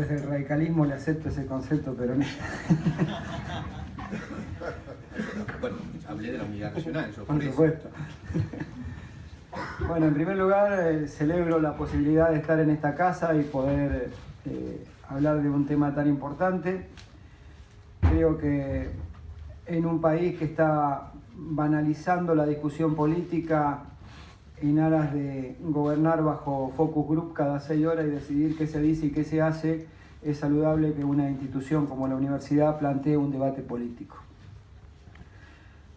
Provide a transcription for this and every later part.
Desde el radicalismo le acepto ese concepto peronista. Bueno, hablé de la unidad nacional, yo por supuesto. Bueno, en primer lugar, celebro la posibilidad de estar en esta casa y poder hablar de un tema tan importante. Creo que en un país que está banalizando la discusión política en aras de gobernar bajo focus group cada 6 horas y decidir qué se dice y qué se hace, es saludable que una institución como la universidad plantee un debate político.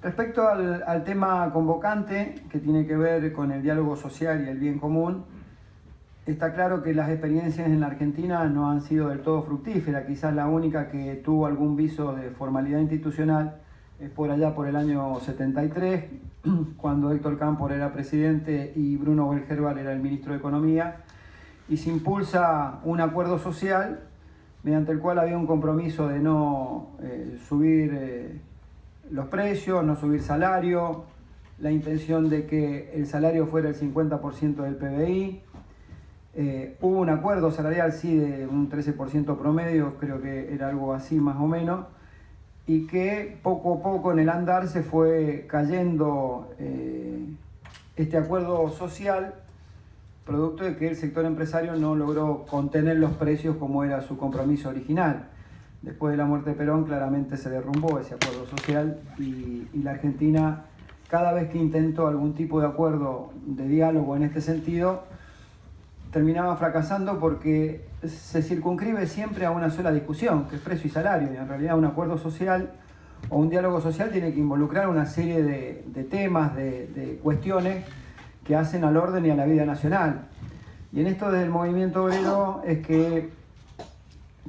Respecto al tema convocante, que tiene que ver con el diálogo social y el bien común, está claro que las experiencias en la Argentina no han sido del todo fructíferas. Quizás la única que tuvo algún viso de formalidad institucional es por allá por el año 73, cuando Héctor Cámpora era presidente y Bruno Welgerbar era el ministro de Economía, y se impulsa un acuerdo social mediante el cual había un compromiso de no subir los precios, no subir salario, la intención de que el salario fuera el 50% del PBI. Hubo un acuerdo salarial, sí, de un 13% promedio, creo que era algo así más o menos, y que poco a poco en el andar se fue cayendo este acuerdo social, producto de que el sector empresario no logró contener los precios como era su compromiso original. Después de la muerte de Perón claramente se derrumbó ese acuerdo social y la Argentina, cada vez que intentó algún tipo de acuerdo de diálogo en este sentido, terminaba fracasando porque se circunscribe siempre a una sola discusión, que es precio y salario, y en realidad un acuerdo social o un diálogo social tiene que involucrar una serie de temas, de cuestiones que hacen al orden y a la vida nacional. Y en esto del movimiento obrero es que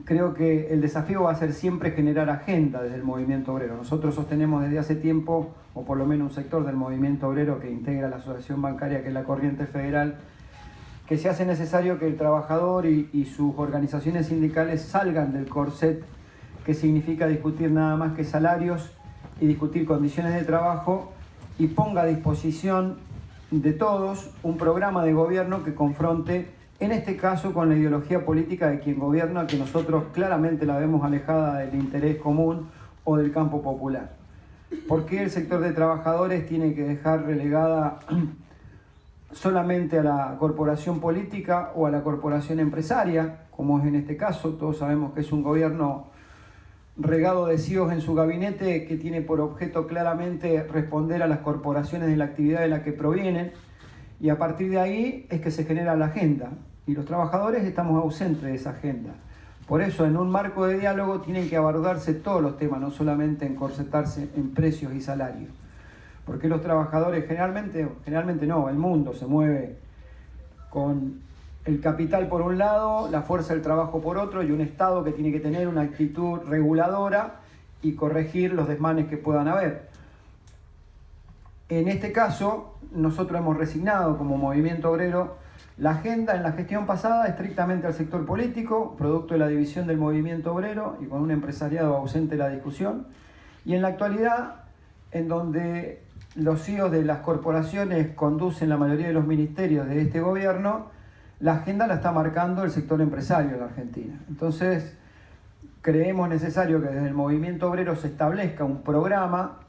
creo que el desafío va a ser siempre generar agenda desde el movimiento obrero. Nosotros sostenemos desde hace tiempo, o por lo menos un sector del movimiento obrero que integra la asociación bancaria, que es la Corriente Federal, que se hace necesario que el trabajador y sus organizaciones sindicales salgan del corset que significa discutir nada más que salarios y discutir condiciones de trabajo, y ponga a disposición de todos un programa de gobierno que confronte, en este caso, con la ideología política de quien gobierna, que nosotros claramente la vemos alejada del interés común o del campo popular. ¿Por qué el sector de trabajadores tiene que dejar relegada solamente a la corporación política o a la corporación empresaria, como es en este caso? Todos sabemos que es un gobierno regado de CEOs en su gabinete que tiene por objeto claramente responder a las corporaciones de la actividad de la que provienen, y a partir de ahí es que se genera la agenda, y los trabajadores estamos ausentes de esa agenda. Por eso, en un marco de diálogo tienen que abordarse todos los temas, no solamente encorsetarse en precios y salarios. Porque los trabajadores generalmente no, el mundo se mueve con el capital por un lado, la fuerza del trabajo por otro, y un Estado que tiene que tener una actitud reguladora y corregir los desmanes que puedan haber. En este caso, nosotros hemos resignado como movimiento obrero la agenda en la gestión pasada estrictamente al sector político, producto de la división del movimiento obrero y con un empresariado ausente de la discusión. Y en la actualidad, en donde los CEOs de las corporaciones conducen la mayoría de los ministerios de este gobierno, la agenda la está marcando el sector empresario en la Argentina. Entonces, creemos necesario que desde el movimiento obrero se establezca un programa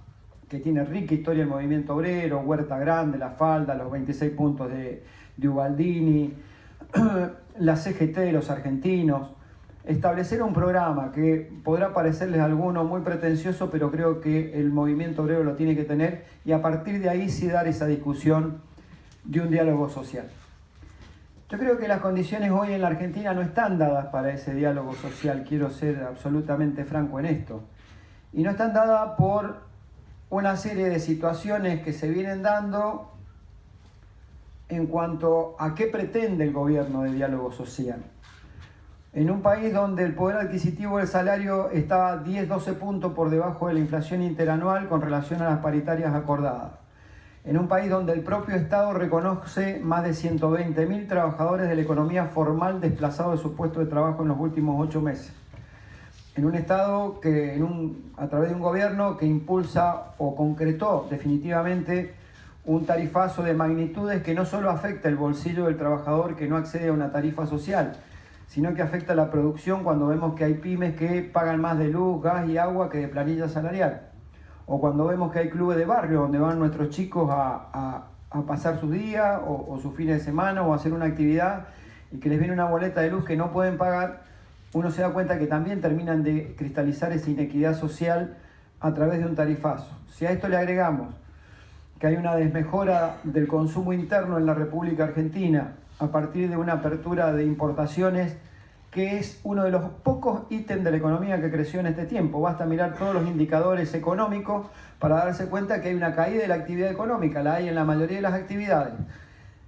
que tiene rica historia el movimiento obrero, Huerta Grande, La Falda, los 26 puntos de Ubaldini, la CGT de los argentinos. Establecer un programa que podrá parecerles a algunos muy pretencioso, pero creo que el movimiento obrero lo tiene que tener, y a partir de ahí sí dar esa discusión de un diálogo social. Yo creo que las condiciones hoy en la Argentina no están dadas para ese diálogo social, quiero ser absolutamente franco en esto. Y no están dadas por una serie de situaciones que se vienen dando en cuanto a qué pretende el gobierno de diálogo social. En un país donde el poder adquisitivo del salario está 10-12 puntos por debajo de la inflación interanual con relación a las paritarias acordadas. En un país donde el propio Estado reconoce más de 120.000 trabajadores de la economía formal desplazados de su puesto de trabajo en los últimos 8 meses. En un Estado que, a través de un gobierno que impulsa o concretó definitivamente un tarifazo de magnitudes que no solo afecta el bolsillo del trabajador que no accede a una tarifa social, sino que afecta a la producción cuando vemos que hay pymes que pagan más de luz, gas y agua que de planilla salarial. O cuando vemos que hay clubes de barrio donde van nuestros chicos a pasar sus días o sus fines de semana o a hacer una actividad y que les viene una boleta de luz que no pueden pagar, uno se da cuenta que también terminan de cristalizar esa inequidad social a través de un tarifazo. Si a esto le agregamos que hay una desmejora del consumo interno en la República Argentina a partir de una apertura de importaciones, que es uno de los pocos ítems de la economía que creció en este tiempo. Basta mirar todos los indicadores económicos para darse cuenta que hay una caída de la actividad económica, la hay en la mayoría de las actividades.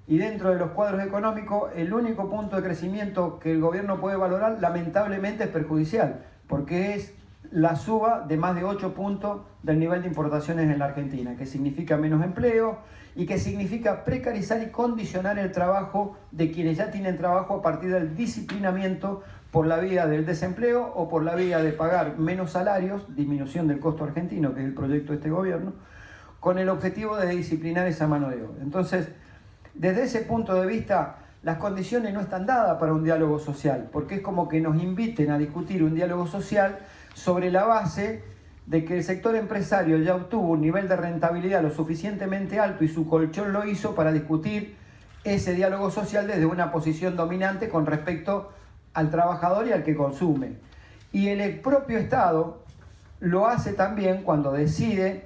Y dentro de los cuadros económicos, el único punto de crecimiento que el gobierno puede valorar, lamentablemente, es perjudicial, porque es la suba de más de 8 puntos del nivel de importaciones en la Argentina, que significa menos empleo y que significa precarizar y condicionar el trabajo de quienes ya tienen trabajo a partir del disciplinamiento por la vía del desempleo o por la vía de pagar menos salarios, disminución del costo argentino, que es el proyecto de este gobierno, con el objetivo de disciplinar esa mano de obra. Entonces, desde ese punto de vista, las condiciones no están dadas para un diálogo social, porque es como que nos inviten a discutir un diálogo social sobre la base de que el sector empresario ya obtuvo un nivel de rentabilidad lo suficientemente alto y su colchón lo hizo para discutir ese diálogo social desde una posición dominante con respecto al trabajador y al que consume. Y el propio Estado lo hace también cuando decide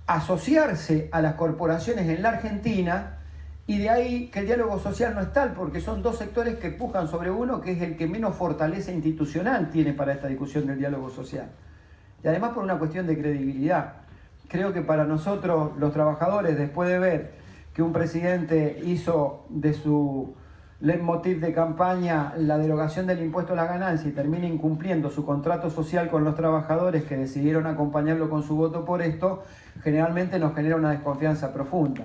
asociarse a las corporaciones en la Argentina, y de ahí que el diálogo social no es tal, porque son dos sectores que pujan sobre uno, que es el que menos fortaleza institucional tiene para esta discusión del diálogo social. Y además por una cuestión de credibilidad. Creo que para nosotros, los trabajadores, después de ver que un presidente hizo de su leitmotiv de campaña la derogación del impuesto a la ganancia y termina incumpliendo su contrato social con los trabajadores que decidieron acompañarlo con su voto por esto, generalmente nos genera una desconfianza profunda.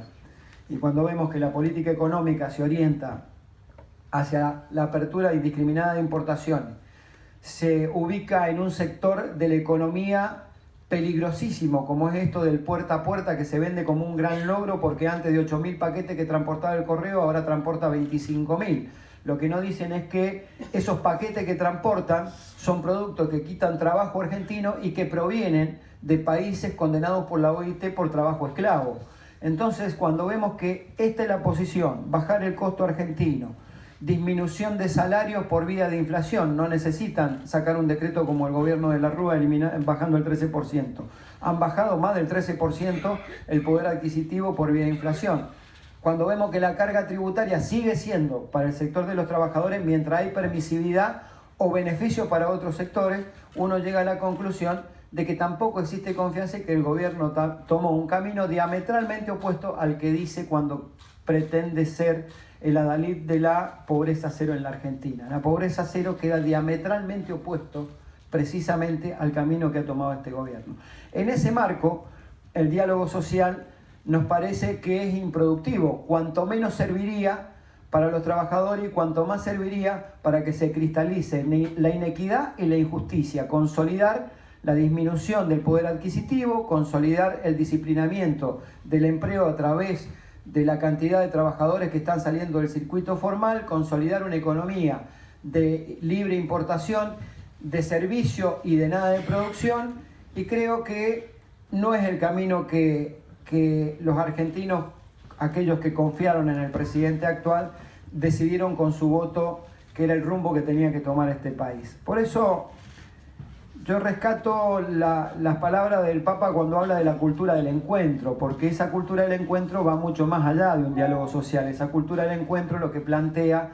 Y cuando vemos que la política económica se orienta hacia la apertura indiscriminada de importaciones, se ubica en un sector de la economía peligrosísimo, como es esto del puerta a puerta, que se vende como un gran logro porque antes de 8.000 paquetes que transportaba el correo, ahora transporta 25.000. Lo que no dicen es que esos paquetes que transportan son productos que quitan trabajo argentino y que provienen de países condenados por la OIT por trabajo esclavo. Entonces, cuando vemos que esta es la posición, bajar el costo argentino, disminución de salarios por vía de inflación, no necesitan sacar un decreto como el gobierno de la Rúa bajando el 13%. Han bajado más del 13% el poder adquisitivo por vía de inflación. Cuando vemos que la carga tributaria sigue siendo para el sector de los trabajadores, mientras hay permisividad o beneficio para otros sectores, uno llega a la conclusión de que tampoco existe confianza y que el gobierno tomó un camino diametralmente opuesto al que dice cuando pretende ser el adalid de la pobreza cero en la Argentina. La pobreza cero queda diametralmente opuesto precisamente al camino que ha tomado este gobierno. En ese marco, el diálogo social nos parece que es improductivo, cuanto menos serviría para los trabajadores y cuanto más serviría para que se cristalice la inequidad y la injusticia, consolidar la disminución del poder adquisitivo, consolidar el disciplinamiento del empleo a través de la cantidad de trabajadores que están saliendo del circuito formal, consolidar una economía de libre importación, de servicio y de nada de producción, y creo que no es el camino que los argentinos, aquellos que confiaron en el presidente actual, decidieron con su voto que era el rumbo que tenía que tomar este país. Por eso yo rescato las palabras del Papa cuando habla de la cultura del encuentro, porque esa cultura del encuentro va mucho más allá de un diálogo social. Esa cultura del encuentro lo que plantea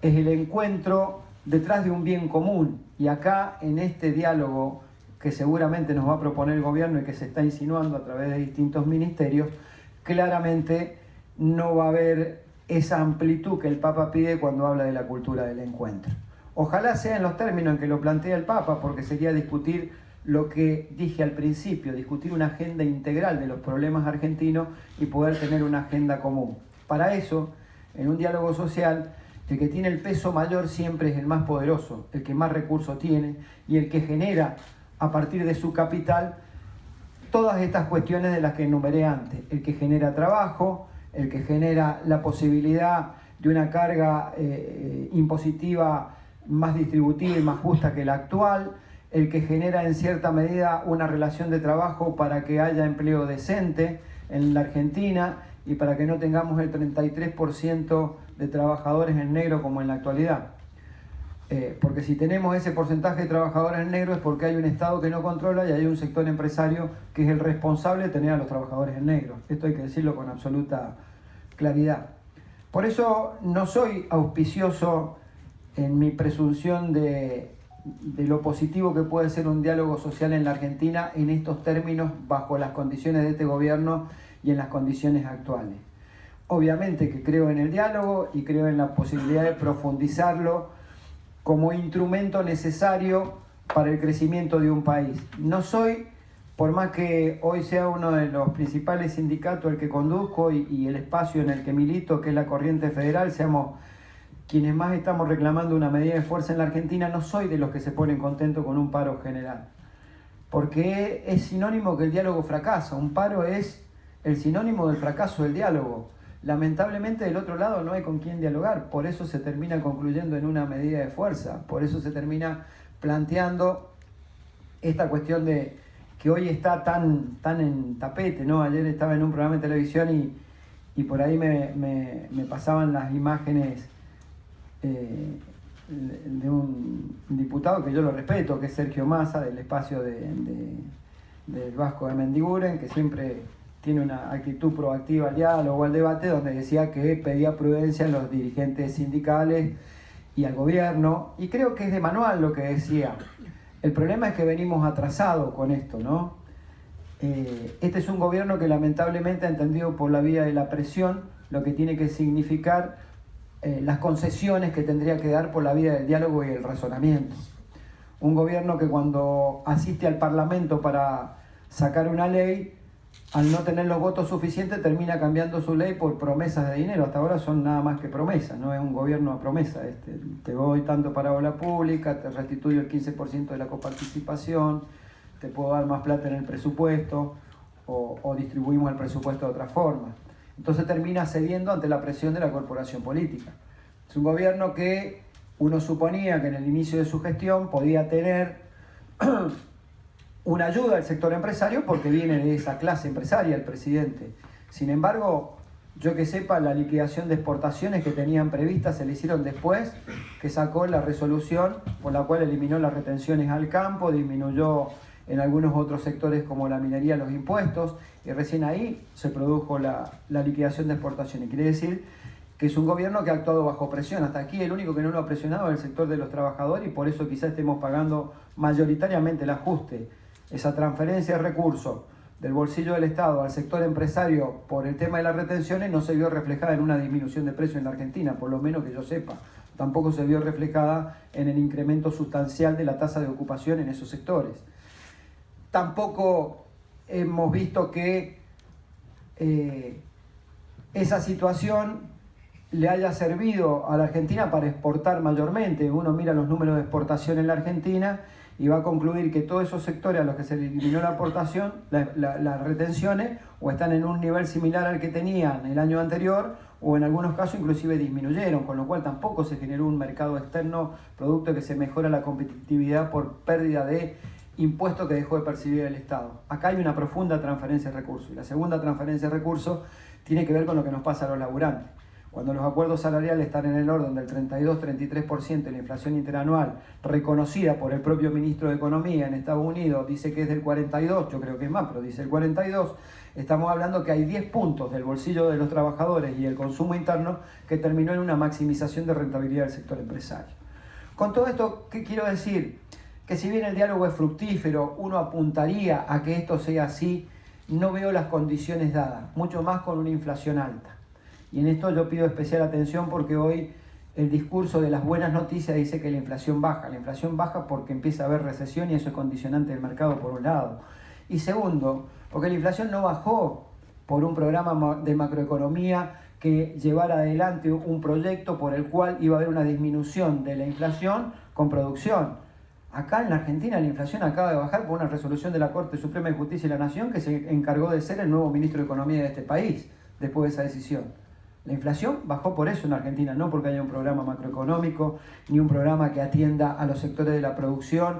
es el encuentro detrás de un bien común. Y acá, en este diálogo que seguramente nos va a proponer el gobierno y que se está insinuando a través de distintos ministerios, claramente no va a haber esa amplitud que el Papa pide cuando habla de la cultura del encuentro. Ojalá sea en los términos en que lo plantea el Papa, porque sería discutir lo que dije al principio, discutir una agenda integral de los problemas argentinos y poder tener una agenda común. Para eso, en un diálogo social, el que tiene el peso mayor siempre es el más poderoso, el que más recursos tiene y el que genera a partir de su capital todas estas cuestiones de las que enumeré antes. El que genera trabajo, el que genera la posibilidad de una carga impositiva más distributiva y más justa que la actual, el que genera en cierta medida una relación de trabajo para que haya empleo decente en la Argentina y para que no tengamos el 33% de trabajadores en negro como en la actualidad. Porque si tenemos ese porcentaje de trabajadores en negro es porque hay un Estado que no controla y hay un sector empresario que es el responsable de tener a los trabajadores en negro. Esto hay que decirlo con absoluta claridad. Por eso no soy auspicioso en mi presunción de lo positivo que puede ser un diálogo social en la Argentina en estos términos, bajo las condiciones de este gobierno y en las condiciones actuales. Obviamente que creo en el diálogo y creo en la posibilidad de profundizarlo como instrumento necesario para el crecimiento de un país. No soy, por más que hoy sea uno de los principales sindicatos el que conduzco y el espacio en el que milito, que es la Corriente Federal, seamos quienes más estamos reclamando una medida de fuerza en la Argentina, no soy de los que se ponen contentos con un paro general. Porque es sinónimo que el diálogo fracasa. Un paro es el sinónimo del fracaso del diálogo. Lamentablemente del otro lado no hay con quién dialogar, por eso se termina concluyendo en una medida de fuerza, por eso se termina planteando esta cuestión de que hoy está tan en tapete, ¿no? Ayer estaba en un programa de televisión y por ahí me pasaban las imágenes de un diputado que yo lo respeto, que es Sergio Massa, del espacio del Vasco de Mendiguren, que siempre tiene una actitud proactiva al diálogo o al debate, donde decía que pedía prudencia en los dirigentes sindicales y al gobierno, y creo que es de manual lo que decía. El problema es que venimos atrasados con esto, ¿no? Este es un gobierno que lamentablemente ha entendido por la vía de la presión lo que tiene que significar las concesiones que tendría que dar por la vía del diálogo y el razonamiento. Un gobierno que cuando asiste al Parlamento para sacar una ley, al no tener los votos suficientes, termina cambiando su ley por promesas de dinero. Hasta ahora son nada más que promesas, no es un gobierno a promesa. Te doy tanto para obra pública, te restituyo el 15% de la coparticipación, te puedo dar más plata en el presupuesto o distribuimos el presupuesto de otra forma. Entonces termina cediendo ante la presión de la corporación política. Es un gobierno que uno suponía que en el inicio de su gestión podía tener una ayuda al sector empresario porque viene de esa clase empresaria el presidente. Sin embargo, yo que sepa, la liquidación de exportaciones que tenían previstas se le hicieron después que sacó la resolución por la cual eliminó las retenciones al campo, disminuyó en algunos otros sectores como la minería los impuestos, y recién ahí se produjo la liquidación de exportaciones. Quiere decir que es un gobierno que ha actuado bajo presión. Hasta aquí el único que no lo ha presionado es el sector de los trabajadores, y por eso quizás estemos pagando mayoritariamente el ajuste. Esa transferencia de recursos del bolsillo del Estado al sector empresario por el tema de las retenciones no se vio reflejada en una disminución de precios en la Argentina, por lo menos que yo sepa. Tampoco se vio reflejada en el incremento sustancial de la tasa de ocupación en esos sectores. Tampoco hemos visto que esa situación le haya servido a la Argentina para exportar mayormente. Uno mira los números de exportación en la Argentina y va a concluir que todos esos sectores a los que se le eliminó la aportación, las retenciones, o están en un nivel similar al que tenían el año anterior, o en algunos casos inclusive disminuyeron, con lo cual tampoco se generó un mercado externo, producto de que se mejora la competitividad por pérdida de impuestos que dejó de percibir el Estado. Acá hay una profunda transferencia de recursos, y la segunda transferencia de recursos tiene que ver con lo que nos pasa a los laburantes. Cuando los acuerdos salariales están en el orden del 32-33% de la inflación interanual, reconocida por el propio ministro de Economía en Estados Unidos, dice que es del 42%, yo creo que es más, pero dice el 42%, estamos hablando que hay 10 puntos del bolsillo de los trabajadores y el consumo interno que terminó en una maximización de rentabilidad del sector empresario. Con todo esto, ¿qué quiero decir? Que si bien el diálogo es fructífero, uno apuntaría a que esto sea así, no veo las condiciones dadas, mucho más con una inflación alta. Y en esto yo pido especial atención porque hoy el discurso de las buenas noticias dice que la inflación baja. La inflación baja porque empieza a haber recesión y eso es condicionante del mercado por un lado. Y segundo, porque la inflación no bajó por un programa de macroeconomía que llevara adelante un proyecto por el cual iba a haber una disminución de la inflación con producción. Acá en la Argentina la inflación acaba de bajar por una resolución de la Corte Suprema de Justicia de la Nación que se encargó de ser el nuevo ministro de Economía de este país después de esa decisión. La inflación bajó por eso en Argentina, no porque haya un programa macroeconómico, ni un programa que atienda a los sectores de la producción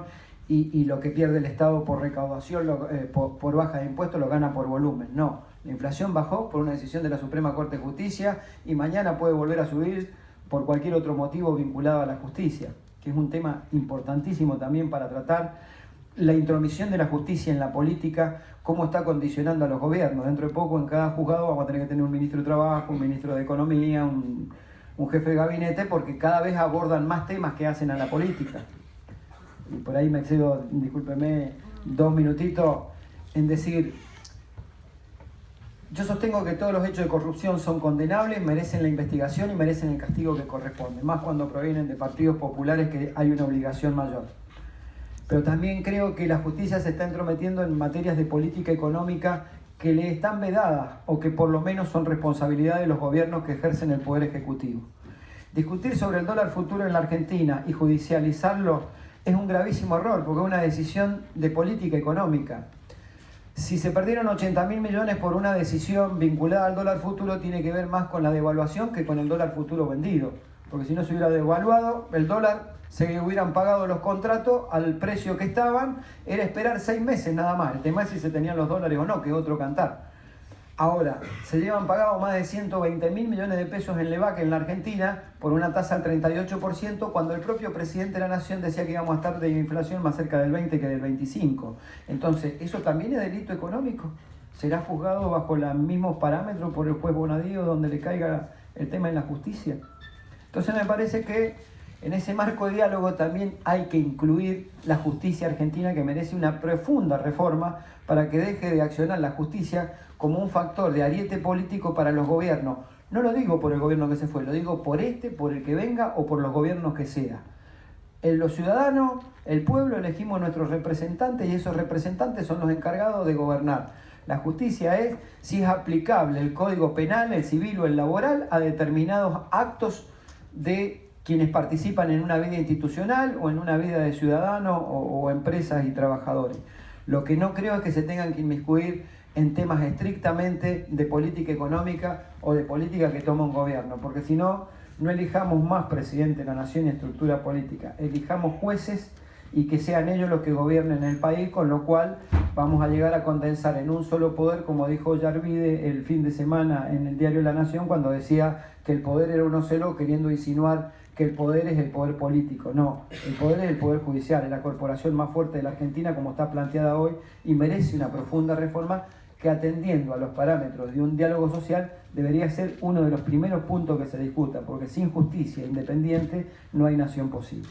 y lo que pierde el Estado por recaudación, por baja de impuestos, lo gana por volumen. No, la inflación bajó por una decisión de la Suprema Corte de Justicia y mañana puede volver a subir por cualquier otro motivo vinculado a la justicia, que es un tema importantísimo también para tratar. La intromisión de la justicia en la política, cómo está condicionando a los gobiernos. Dentro de poco en cada juzgado vamos a tener que tener un ministro de Trabajo, un ministro de Economía, un jefe de gabinete, porque cada vez abordan más temas que hacen a la política. Y por ahí me excedo, discúlpeme, 2 minutitos en decir, yo sostengo que todos los hechos de corrupción son condenables, merecen la investigación y merecen el castigo que corresponde, más cuando provienen de partidos populares que hay una obligación mayor. Pero también creo que la justicia se está entrometiendo en materias de política económica que le están vedadas o que por lo menos son responsabilidad de los gobiernos que ejercen el poder ejecutivo. Discutir sobre el dólar futuro en la Argentina y judicializarlo es un gravísimo error porque es una decisión de política económica. Si se perdieron 80.000 millones por una decisión vinculada al dólar futuro, tiene que ver más con la devaluación que con el dólar futuro vendido. Porque si no se hubiera devaluado, el dólar, se hubieran pagado los contratos al precio que estaban, era esperar 6 meses nada más. El tema es si se tenían los dólares o no, que es otro cantar. Ahora, se llevan pagado más de 120.000 millones de pesos en LEVAC en la Argentina por una tasa del 38%, cuando el propio presidente de la Nación decía que íbamos a estar de inflación más cerca del 20 que del 25. Entonces, ¿eso también es delito económico? ¿Será juzgado bajo los mismos parámetros por el juez Bonadío donde le caiga el tema en la justicia? Entonces me parece que en ese marco de diálogo también hay que incluir la justicia argentina, que merece una profunda reforma para que deje de accionar la justicia como un factor de ariete político para los gobiernos. No lo digo por el gobierno que se fue, lo digo por por el que venga o por los gobiernos que sea. Los ciudadanos, el pueblo, elegimos nuestros representantes y esos representantes son los encargados de gobernar. La justicia es si es aplicable el Código Penal, el civil o el laboral a determinados actos de quienes participan en una vida institucional o en una vida de ciudadanos o empresas y trabajadores. Lo que no creo es que se tengan que inmiscuir en temas estrictamente de política económica o de política que toma un gobierno, porque si no, no elijamos más presidente de la nación y estructura política, elijamos jueces y que sean ellos los que gobiernen el país, con lo cual vamos a llegar a condensar en un solo poder, como dijo Yarvide el fin de semana en el diario La Nación, cuando decía que el poder era uno solo, queriendo insinuar que el poder es el poder político. No, el poder es el poder judicial, es la corporación más fuerte de la Argentina como está planteada hoy y merece una profunda reforma que, atendiendo a los parámetros de un diálogo social, debería ser uno de los primeros puntos que se discuta, porque sin justicia independiente no hay nación posible.